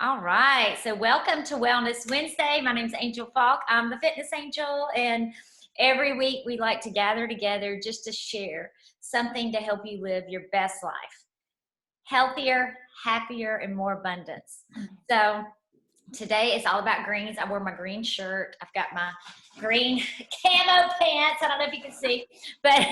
All right, so welcome to Wellness Wednesday. My name is Angel Falk. I'm the fitness angel, and every week we like to gather together just to share something to help you live your best life. Healthier, happier, and more abundance. So today it's all about greens. I wore my green shirt. I've got my green camo pants. I don't know if you can see, but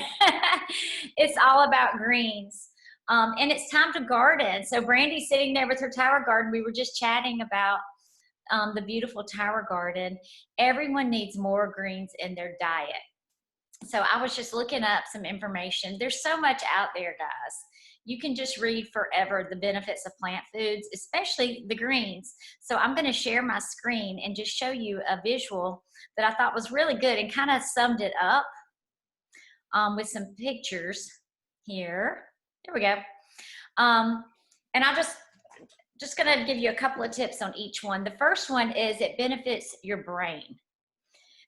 it's all about greens. And it's time to garden. So Brandy's sitting there with her tower garden. We were just chatting about the beautiful tower garden. Everyone needs more greens in their diet. So I was just looking up some information. There's so much out there, guys. You can just read forever the benefits of plant foods, especially the greens. So I'm going to share my screen and just show you a visual that I thought was really good and kind of summed it up with some pictures here. There we go. And I'll just going to give you a couple of tips on each one. The first one is it benefits your brain.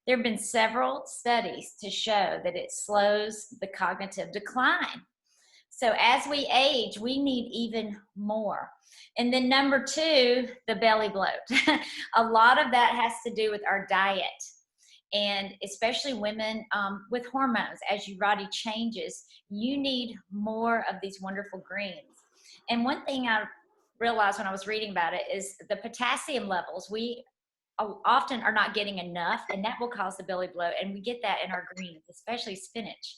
There have been several studies to show that it slows the cognitive decline. So as we age, we need even more. And then number two, the belly bloat. A lot of that has to do with our diet, and especially women with hormones. As your body changes, you need more of these wonderful greens. And one thing I realized when I was reading about it is the potassium levels. We often are not getting enough, and that will cause the belly bloat, and we get that in our greens, especially spinach.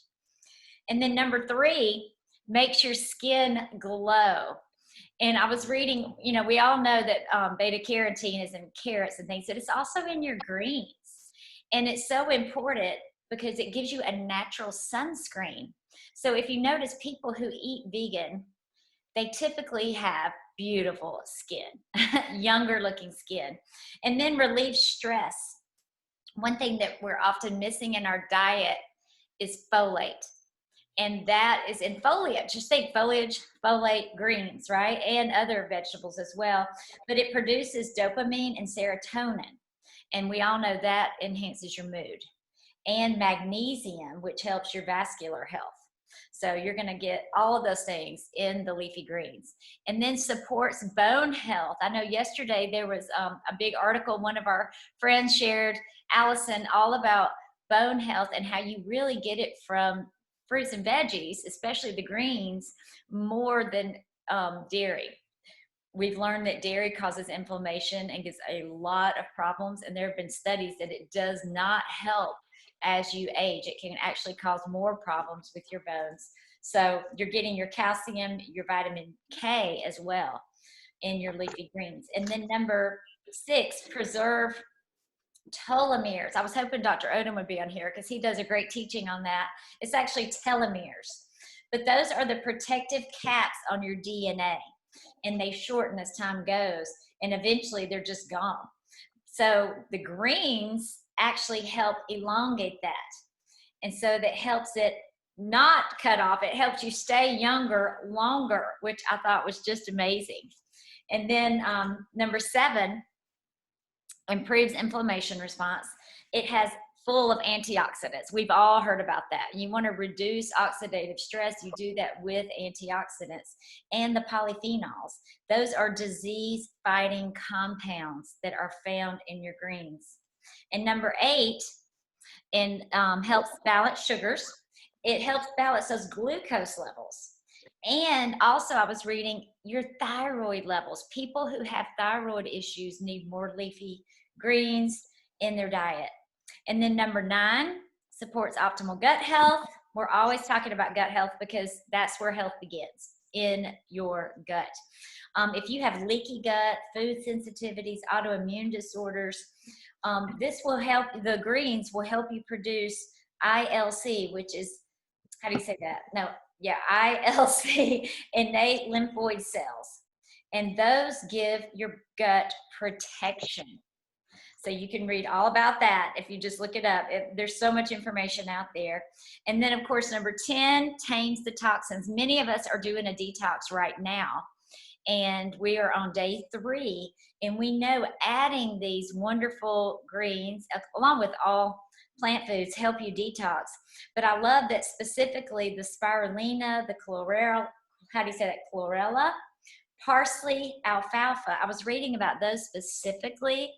And then number three, makes your skin glow. And I was reading, we all know that beta carotene is in carrots and things, but it's also in your greens. And it's so important because it gives you a natural sunscreen. So if you notice, people who eat vegan, they typically have beautiful skin, younger looking skin, and then relieve stress. One thing that we're often missing in our diet is folate, and that is in foliage. Just think foliage, folate, greens, right? And other vegetables as well. But it produces dopamine and serotonin, and we all know that enhances your mood. And magnesium, which helps your vascular health. So you're going to get all of those things in the leafy greens. And then supports bone health. I know yesterday there was a big article one of our friends shared, Allison, all about bone health and how you really get it from fruits and veggies, especially the greens, more than dairy. We've learned that dairy causes inflammation and gives a lot of problems, and there have been studies that it does not help as you age. It can actually cause more problems with your bones. So you're getting your calcium, your vitamin K as well in your leafy greens. And then number six, preserve telomeres. I was hoping Dr. Odom would be on here because he does a great teaching on that. It's actually telomeres, but those are the protective caps on your DNA, and they shorten as time goes, and eventually they're just gone. So the greens actually help elongate that. And so that helps it not cut off. It helps you stay younger longer, which I thought was just amazing. And then number seven, improves inflammation response. It has full of antioxidants. We've all heard about that. You want to reduce oxidative stress, you do that with antioxidants and the polyphenols. Those are disease-fighting compounds that are found in your greens. And number eight, helps balance sugars. It helps balance those glucose levels. And also, I was reading your thyroid levels. People who have thyroid issues need more leafy greens in their diet. And then number nine, supports optimal gut health. We're always talking about gut health because that's where health begins, in your gut. If you have leaky gut, food sensitivities, autoimmune disorders, this will help. The greens will help you produce ILC, which is, how do you say that? No, yeah, ILC, innate lymphoid cells. And those give your gut protection. So you can read all about that if you just look it up. There's so much information out there. And then, of course, number 10, tames the toxins. Many of us are doing a detox right now, and we are on day 3. And we know adding these wonderful greens, along with all plant foods, help you detox. But I love that specifically the spirulina, the chlorella, how do you say that? Chlorella, parsley, alfalfa. I was reading about those specifically,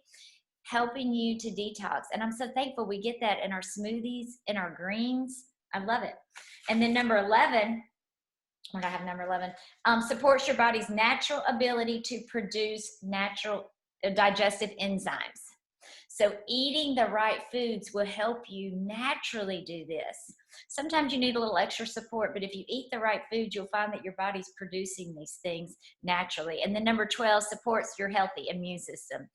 helping you to detox. And I'm so thankful we get that in our smoothies, in our greens. I love it. And then number 11, what do I have number 11? Supports your body's natural ability to produce natural digestive enzymes. So eating the right foods will help you naturally do this. Sometimes you need a little extra support, but if you eat the right food, you'll find that your body's producing these things naturally. And then number 12, supports your healthy immune system.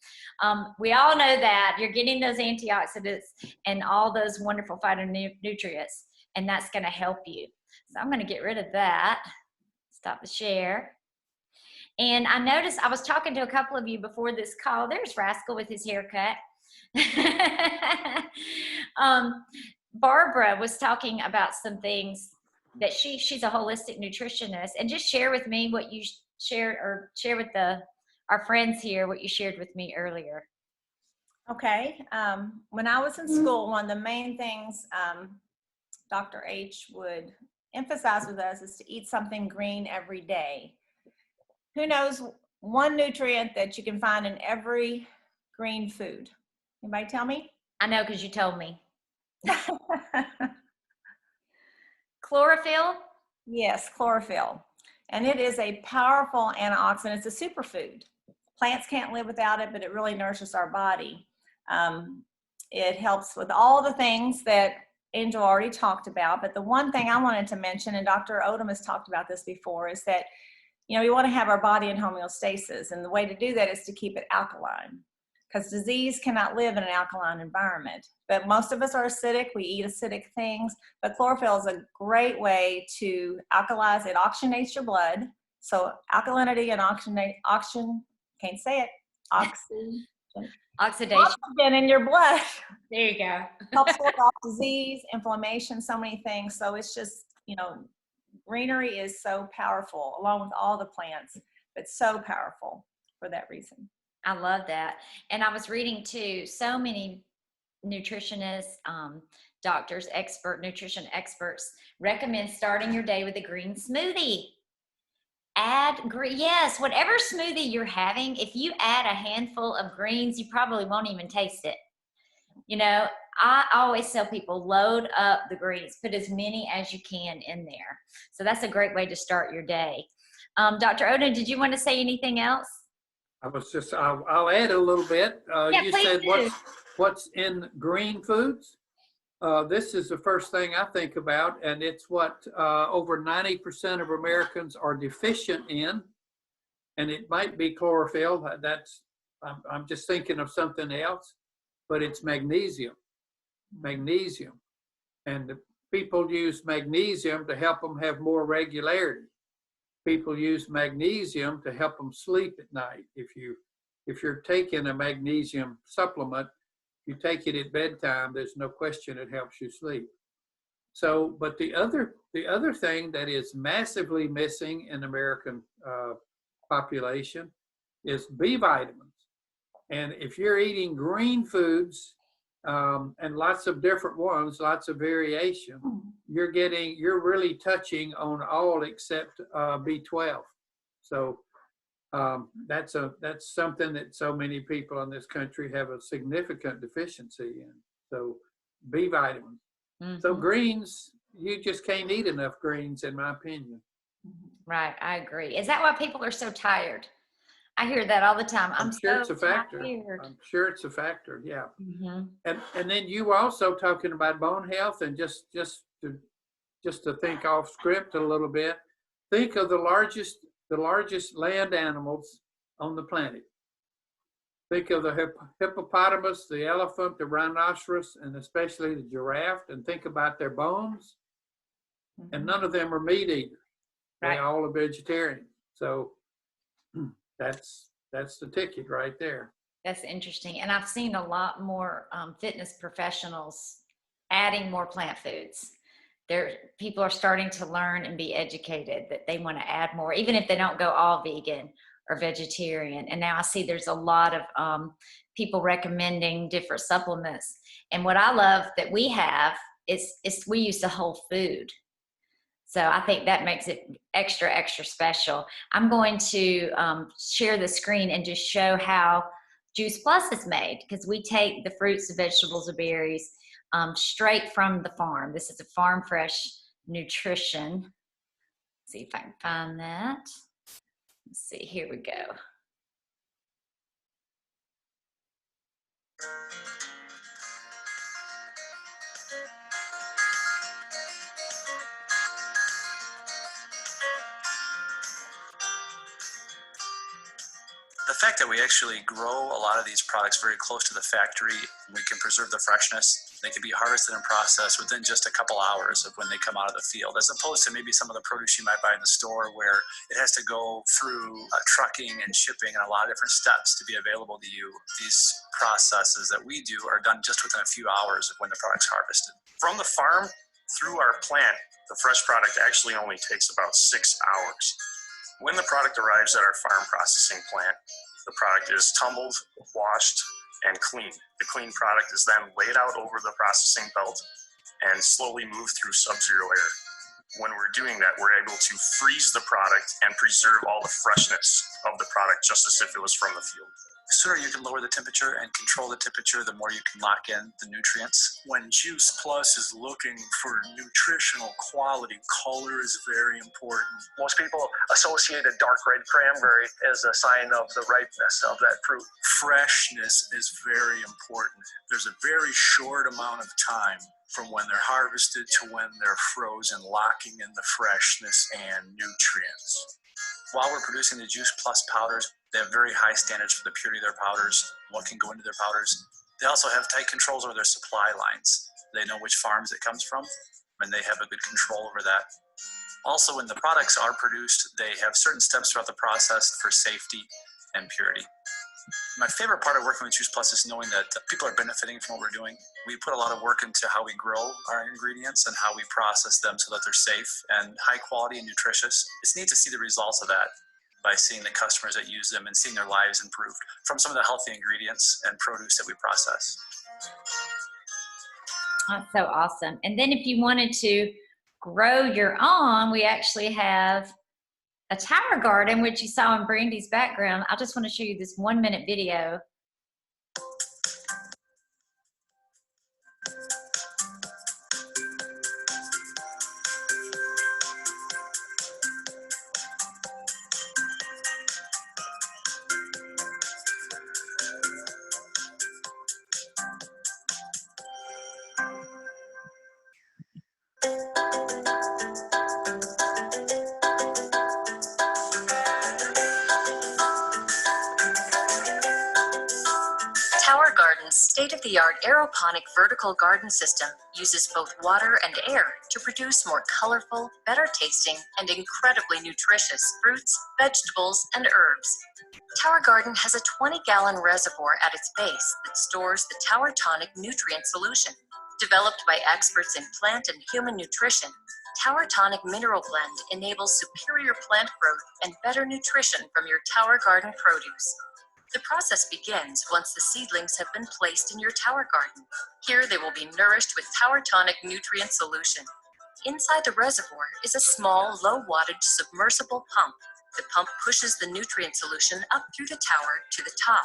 We all know that you're getting those antioxidants and all those wonderful phytonutrients, and that's going to help you. So I'm going to get rid of that. Stop the share. And I noticed, I was talking to a couple of you before this call. There's Rascal with his haircut. Barbara was talking about some things that she's a holistic nutritionist, and just share with me what you shared, or share with our friends here what you shared with me earlier. Okay. When I was in school, one of the main things Dr. H would emphasize with us is to eat something green every day. Who knows one nutrient that you can find in every green food? Anybody tell me? I know, because you told me. Chlorophyll? Yes, chlorophyll. And it is a powerful antioxidant. It's a superfood. Plants can't live without it, but it really nourishes our body. It helps with all the things that Angel already talked about. But the one thing I wanted to mention, and Dr. Odom has talked about this before, is that, we want to have our body in homeostasis. And the way to do that is to keep it alkaline, because disease cannot live in an alkaline environment. But most of us are acidic. We eat acidic things. But chlorophyll is a great way to alkalize. It oxygenates your blood. So alkalinity and can't say it, Oxidation. Oxygen in your blood. There you go. Helps ward off disease, inflammation, so many things. So it's just, greenery is so powerful, along with all the plants, but so powerful for that reason. I love that. And I was reading too, so many nutritionists, doctors, nutrition experts recommend starting your day with a green smoothie. Yes, whatever smoothie you're having, if you add a handful of greens, you probably won't even taste it. I always tell people, load up the greens, put as many as you can in there. So that's a great way to start your day. Dr. Odom, did you want to say anything else? I'll add a little bit. Yeah, you please said do. what's in green foods. This is the first thing I think about, and it's what over 90% of Americans are deficient in, and it might be chlorophyll. I'm just thinking of something else, but it's magnesium. Magnesium, and people use magnesium to help them have more regularity. People use magnesium to help them sleep at night. If you're taking a magnesium supplement, you take it at bedtime, there's no question it helps you sleep. So, but the other thing that is massively missing in American population is B vitamins. And if you're eating green foods, and lots of different ones, lots of variation, you're really touching on all except B12. So that's something that so many people in this country have a significant deficiency in. So B vitamins. Mm-hmm. So greens, you just can't eat enough greens, in my opinion. Right, I agree. Is that why people are so tired? I hear that all the time. I'm sure it's a factor. I'm sure it's a factor. Yeah. Mm-hmm. And then you also talking about bone health, and just to think off script a little bit. Think of the largest land animals on the planet. Think of the hippopotamus, the elephant, the rhinoceros, and especially the giraffe, and think about their bones. Mm-hmm. And none of them are meat eaters. Right. They all are vegetarian. So that's the ticket right there. That's interesting. And I've seen a lot more fitness professionals adding more plant foods. People are starting to learn and be educated that they want to add more, even if they don't go all vegan or vegetarian. And now I see there's a lot of people recommending different supplements. And what I love that we have is we use the whole food. So I think that makes it extra, extra special. I'm going to share the screen and just show how Juice Plus is made, because we take the fruits, the vegetables, the berries straight from the farm. This is a farm fresh nutrition. Let's see if I can find that. Let's see, here we go. The fact that we actually grow a lot of these products very close to the factory, we can preserve the freshness. They can be harvested and processed within just a couple hours of when they come out of the field, as opposed to maybe some of the produce you might buy in the store where it has to go through trucking and shipping and a lot of different steps to be available to you. These processes that we do are done just within a few hours of when the product's harvested. From the farm through our plant, the fresh product actually only takes about 6 hours. When the product arrives at our farm processing plant, the product is tumbled, washed, and cleaned. The clean product is then laid out over the processing belt and slowly moved through sub-zero air. When we're doing that, we're able to freeze the product and preserve all the freshness of the product just as if it was from the field. The sooner you can lower the temperature and control the temperature, the more you can lock in the nutrients. When Juice Plus is looking for nutritional quality, color is very important. Most people associate a dark red cranberry as a sign of the ripeness of that fruit. Freshness is very important. There's a very short amount of time from when they're harvested to when they're frozen, locking in the freshness and nutrients. While we're producing the Juice Plus powders, they have very high standards for the purity of their powders, what can go into their powders. They also have tight controls over their supply lines. They know which farms it comes from, and they have a good control over that. Also, when the products are produced, they have certain steps throughout the process for safety and purity. My favorite part of working with Juice Plus is knowing that people are benefiting from what we're doing. We put a lot of work into how we grow our ingredients and how we process them so that they're safe and high quality and nutritious. It's neat to see the results of that by seeing the customers that use them and seeing their lives improved from some of the healthy ingredients and produce that we process. That's so awesome. And then if you wanted to grow your own, we actually have a tower garden, which you saw in Brandy's background. I just want to show you this 1-minute video. Tower Garden's state-of-the-art aeroponic vertical garden system uses both water and air to produce more colorful, better-tasting, and incredibly nutritious fruits, vegetables, and herbs. Tower Garden has a 20-gallon reservoir at its base that stores the Tower Tonic nutrient solution. Developed by experts in plant and human nutrition, Tower Tonic Mineral Blend enables superior plant growth and better nutrition from your Tower Garden produce. The process begins once the seedlings have been placed in your tower garden. Here they will be nourished with Tower Tonic nutrient solution. Inside the reservoir is a small, low-wattage submersible pump. The pump pushes the nutrient solution up through the tower to the top.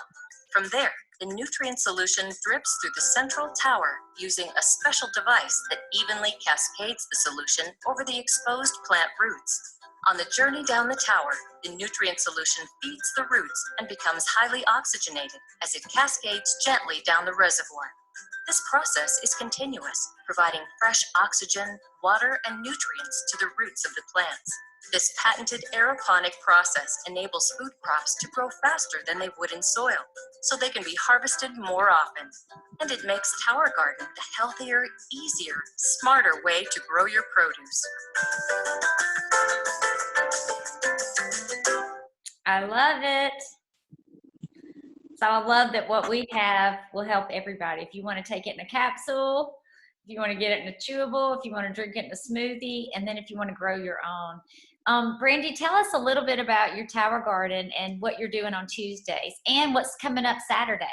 From there, the nutrient solution drips through the central tower using a special device that evenly cascades the solution over the exposed plant roots. On the journey down the tower, the nutrient solution feeds the roots and becomes highly oxygenated as it cascades gently down the reservoir. This process is continuous, providing fresh oxygen, water, and nutrients to the roots of the plants. This patented aeroponic process enables food crops to grow faster than they would in soil, so they can be harvested more often. And it makes Tower Garden the healthier, easier, smarter way to grow your produce. I love it. So I love that what we have will help everybody. If you want to take it in a capsule, if you want to get it in a chewable, if you want to drink it in a smoothie, and then if you want to grow your own. Brandy, tell us a little bit about your tower garden and what you're doing on Tuesdays and what's coming up Saturday.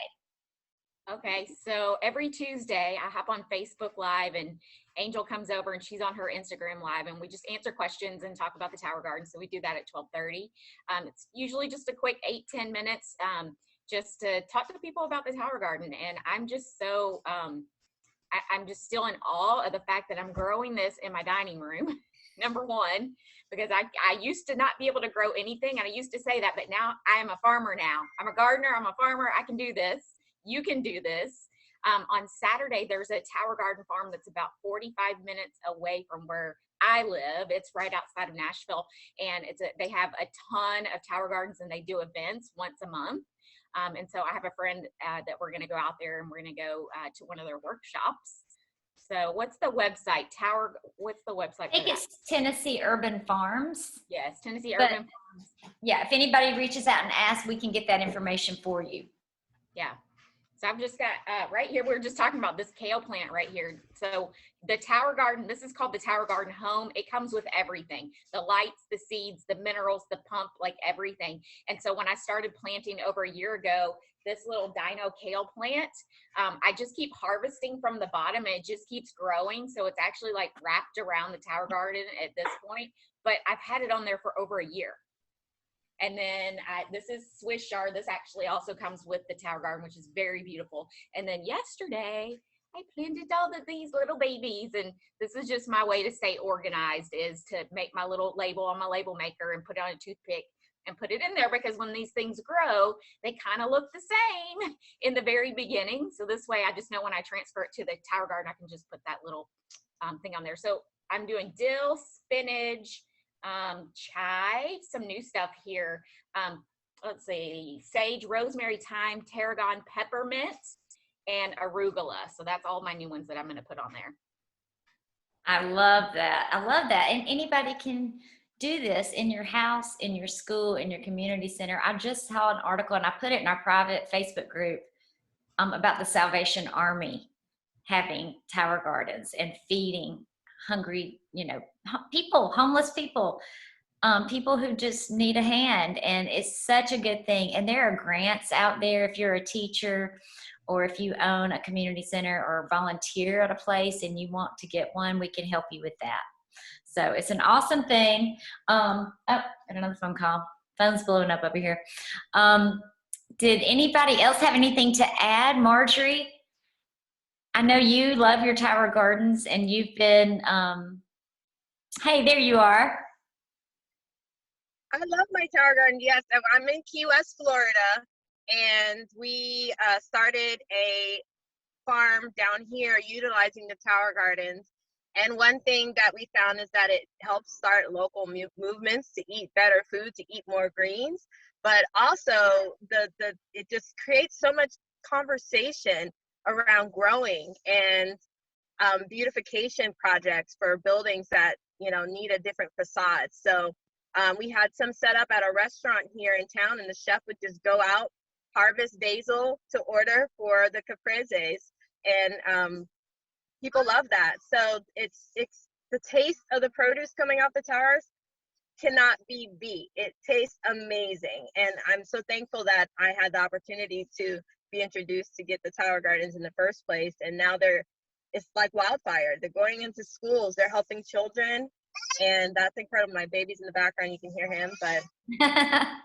Okay, so every Tuesday I hop on Facebook Live and Angel comes over and she's on her Instagram Live and we just answer questions and talk about the Tower Garden. So we do that at 12:30. It's usually just a quick 8-10 minutes just to talk to people about the Tower Garden. And I'm just so, I'm just still in awe of the fact that I'm growing this in my dining room, number one, because I used to not be able to grow anything. And I used to say that, but now I am a farmer now. I'm a gardener, I'm a farmer, I can do this. You can do this. On Saturday, there's a Tower Garden farm that's about 45 minutes away from where I live. It's right outside of Nashville, and they have a ton of Tower Gardens, and they do events once a month. And so I have a friend that we're going to go out there, and we're going to go to one of their workshops. So what's the website? What's the website? I think it's Tennessee Urban Farms. Yes, Tennessee Urban Farms. Yeah, if anybody reaches out and asks, we can get that information for you. Yeah. So I've just got, right here, we're just talking about this kale plant right here. So the Tower Garden, this is called the Tower Garden Home. It comes with everything, the lights, the seeds, the minerals, the pump, like everything. And so when I started planting over a year ago, this little dino kale plant, I just keep harvesting from the bottom and it just keeps growing. So it's actually like wrapped around the Tower Garden at this point, but I've had it on there for over a year. And then this is Swiss chard. This actually also comes with the Tower Garden, which is very beautiful. And then yesterday, I planted all of these little babies. And this is just my way to stay organized, is to make my little label on my label maker and put it on a toothpick and put it in there, because when these things grow, they kind of look the same in the very beginning. So this way, I just know when I transfer it to the Tower Garden, I can just put that little thing on there. So I'm doing dill, spinach, chive, some new stuff here. Let's see, sage, rosemary, thyme, tarragon, peppermint, and arugula. So that's all my new ones that I'm going to put on there. I love that. I love that. And anybody can do this in your house, in your school, in your community center. I just saw an article and I put it in our private Facebook group about the Salvation Army having Tower Gardens and feeding hungry, people, homeless people, people who just need a hand. And it's such a good thing. And there are grants out there if you're a teacher or if you own a community center or volunteer at a place and you want to get one, we can help you with that. So it's an awesome thing. Oh, got another phone call. Phone's blowing up over here. Did anybody else have anything to add? Marjorie, I know you love your Tower Gardens and you've been, hey, there you are. I love my Tower Garden. Yes, I'm in Key West, Florida, and we started a farm down here utilizing the Tower Gardens. And one thing that we found is that it helps start local movements to eat better food, to eat more greens, but also it just creates so much conversation around growing and beautification projects for buildings that need a different facade. So we had some set up at a restaurant here in town, and the chef would just go out, harvest basil to order for the capreses, and people love that. So it's the taste of the produce coming off the towers cannot be beat. It tastes amazing, and I'm so thankful that I had the opportunity to be introduced to get the Tower Gardens in the first place. And now it's like wildfire. They're going into schools, they're helping children, and that's incredible. My baby's in the background, you can hear him, but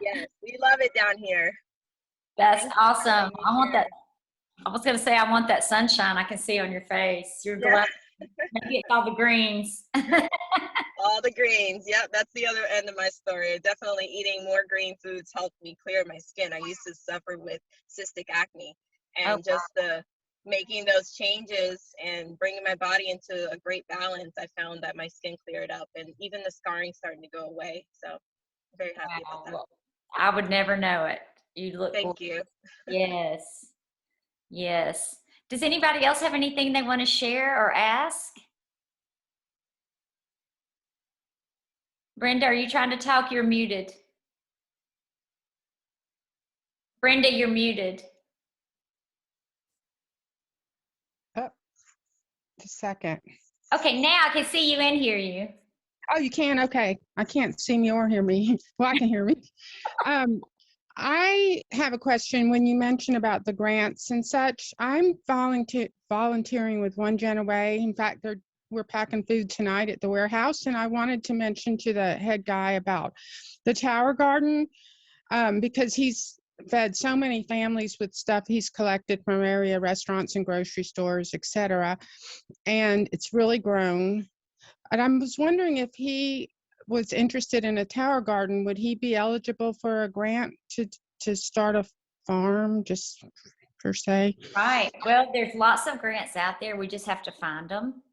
yes, we love it down here. That's awesome. I want that. I was going to say, I want that sunshine I can see on your face. You're glad to get all the greens. All the greens. Yep, that's the other end of my story. Definitely eating more green foods helped me clear my skin. I used to suffer with cystic acne, and making those changes and bringing my body into a great balance, I found that my skin cleared up and even the scarring starting to go away. So I'm very happy about that. Well, I would never know it. You look Thank you. Yes. Yes. Does anybody else have anything they want to share or ask? Brenda, are you trying to talk? You're muted. Brenda, you're muted. Oh, just a second. Okay, now I can see you and hear you. Oh, you can? Okay. I can't see me or hear me. Well, I can hear me. I have a question. When you mentioned about the grants and such, I'm volunteering with One Gen Away. In fact, we're packing food tonight at the warehouse, and I wanted to mention to the head guy about the Tower Garden, because he's fed so many families with stuff he's collected from area restaurants and grocery stores, etc. And it's really grown. And I was wondering if he was interested in a Tower Garden, would he be eligible for a grant to start a farm, just per se? Right. Well, there's lots of grants out there. We just have to find them.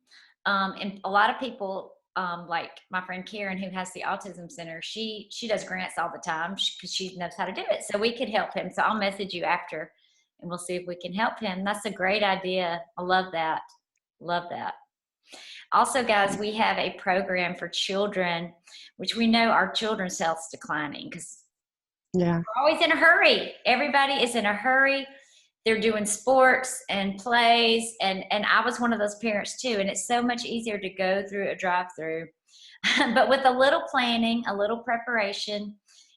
And a lot of people, like my friend Karen, who has the Autism Center, she does grants all the time because she knows how to do it. So we could help him. So I'll message you after and we'll see if we can help him. That's a great idea. I love that. Love that. Also, guys, we have a program for children, which we know our children's health's declining because we're always in a hurry. Everybody is in a hurry. They're doing sports and plays, and I was one of those parents too, and it's so much easier to go through a drive-through. But with a little planning, a little preparation,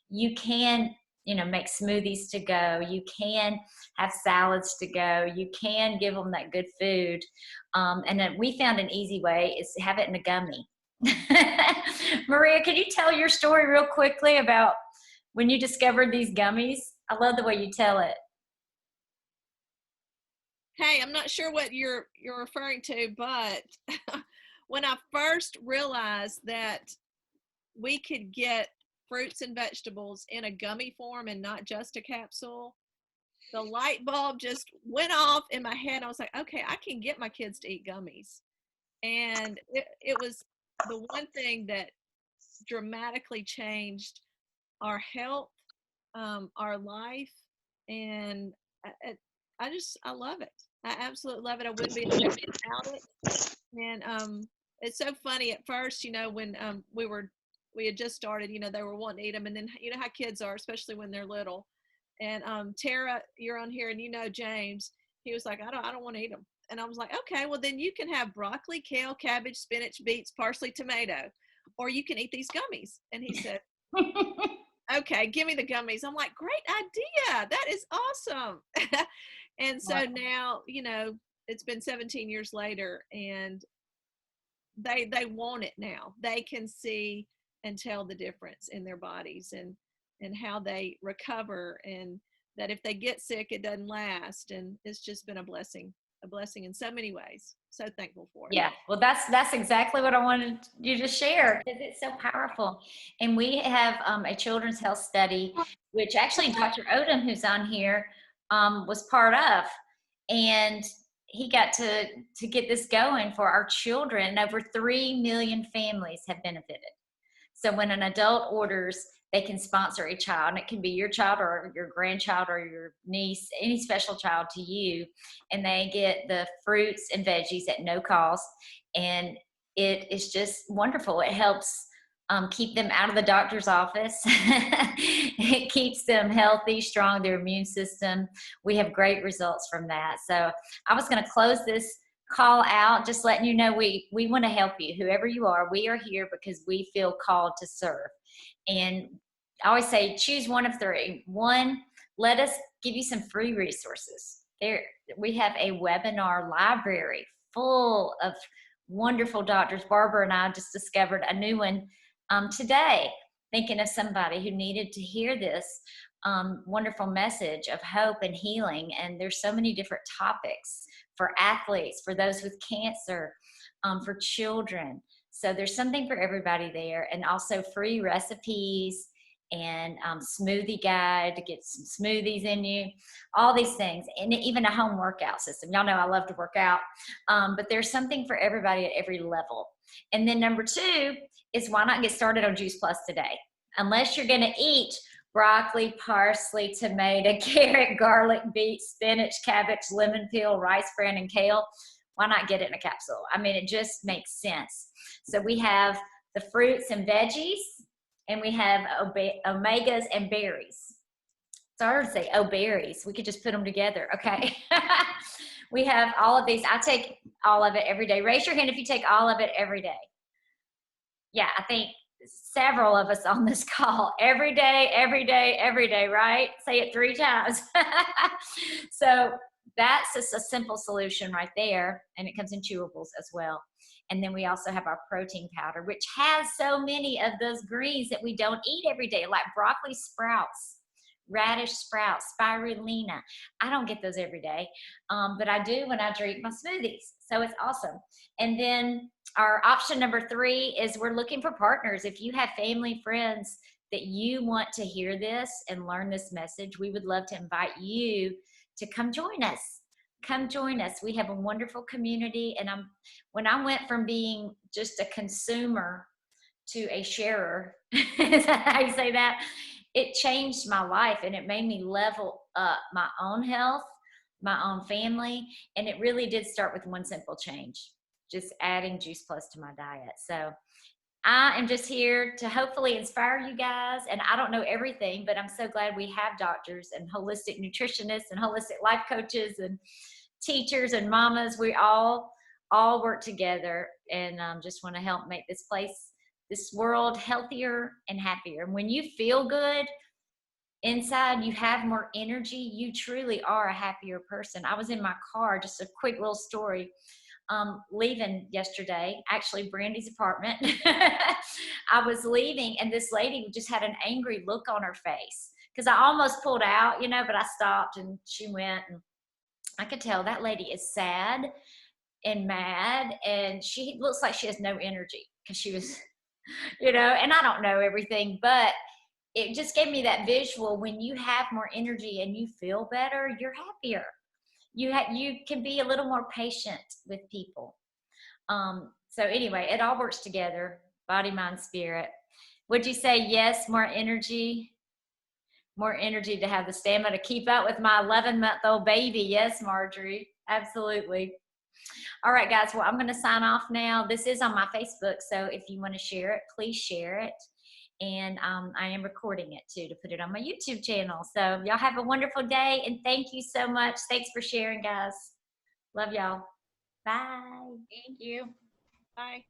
you can, make smoothies to go. You can have salads to go. You can give them that good food. And then we found an easy way is to have it in a gummy. Maria, can you tell your story real quickly about when you discovered these gummies? I love the way you tell it. Hey, I'm not sure what you're referring to, but when I first realized that we could get fruits and vegetables in a gummy form and not just a capsule, the light bulb just went off in my head. I was like, okay, I can get my kids to eat gummies. And it was the one thing that dramatically changed our health, our life, and I love it. I absolutely love it. I wouldn't be able to do without it. And it's so funny at first, when we had just started, they were wanting to eat them, and then you know how kids are, especially when they're little. And Tara, you're on here, and James, he was like, I don't want to eat them. And I was like, okay, well then you can have broccoli, kale, cabbage, spinach, beets, parsley, tomato, or you can eat these gummies. And he said, okay, give me the gummies. I'm like, great idea. That is awesome. And so now, it's been 17 years later, and they want it now. They can see and tell the difference in their bodies and how they recover, and that if they get sick, it doesn't last. And it's just been a blessing in so many ways. So thankful for it. Yeah, well, that's exactly what I wanted you to share, because it's so powerful. And we have a children's health study, which actually Dr. Odom, who's on here, was part of, and he got to get this going for our children. Over 3 million families have benefited. So when an adult orders, they can sponsor a child, and it can be your child or your grandchild or your niece, any special child to you, and they get the fruits and veggies at no cost. And it is just wonderful. It helps keep them out of the doctor's office. It keeps them healthy, strong, their immune system. We have great results from that. So I was going to close this call out, just letting you know we want to help you. Whoever you are, we are here because we feel called to serve. And I always say, choose one of three. One, let us give you some free resources. We have a webinar library full of wonderful doctors. Barbara and I just discovered a new one today, thinking of somebody who needed to hear this wonderful message of hope and healing. And there's so many different topics for athletes, for those with cancer, for children. So there's something for everybody there, and also free recipes and smoothie guide to get some smoothies in you, all these things, and even a home workout system. Y'all know I love to work out, but there's something for everybody at every level. And then number 2 is, why not get started on Juice Plus today? Unless you're gonna eat broccoli, parsley, tomato, carrot, garlic, beet, spinach, cabbage, lemon peel, rice bran, and kale, why not get it in a capsule? I mean, it just makes sense. So we have the fruits and veggies, and we have omegas and berries. It's hard to say, oh, berries. We could just put them together. Okay. We have all of these. I take all of it every day. Raise your hand if you take all of it every day. Yeah, I think several of us on this call every day, right? Say it 3 times. So that's just a simple solution right there. And it comes in chewables as well. And then we also have our protein powder, which has so many of those greens that we don't eat every day, like broccoli sprouts, radish sprouts, spirulina. I don't get those every day, but I do when I drink my smoothies. So it's awesome. And then our option number 3 is we're looking for partners. If you have family, friends that you want to hear this and learn this message, we would love to invite you to come join us. Come join us. We have a wonderful community. And when I went from being just a consumer to a sharer, is that how you say that? It changed my life, and it made me level up my own health, my own family. And it really did start with one simple change, just adding Juice Plus to my diet. So I am just here to hopefully inspire you guys. And I don't know everything, but I'm so glad we have doctors and holistic nutritionists and holistic life coaches and teachers and mamas. We all work together, and just want to help make this world healthier and happier. And when you feel good inside, you have more energy, you truly are a happier person. I was in my car, just a quick little story, leaving yesterday, actually Brandy's apartment. I was leaving, and this lady just had an angry look on her face, because I almost pulled out, but I stopped, and she went, and I could tell that lady is sad and mad, and she looks like she has no energy, because she was and I don't know everything, but it just gave me that visual. When you have more energy and you feel better, you're happier. You can be a little more patient with people. So anyway, it all works together, body, mind, spirit. Would you say yes, more energy to have the stamina to keep up with my 11-month-old baby? Yes, Marjorie, absolutely. All right, guys, well, I'm going to sign off now. This is on my Facebook, so if you want to share it, please share it. And I am recording it, too, to put it on my YouTube channel. So y'all have a wonderful day, and thank you so much. Thanks for sharing, guys. Love y'all. Bye. Thank you. Bye.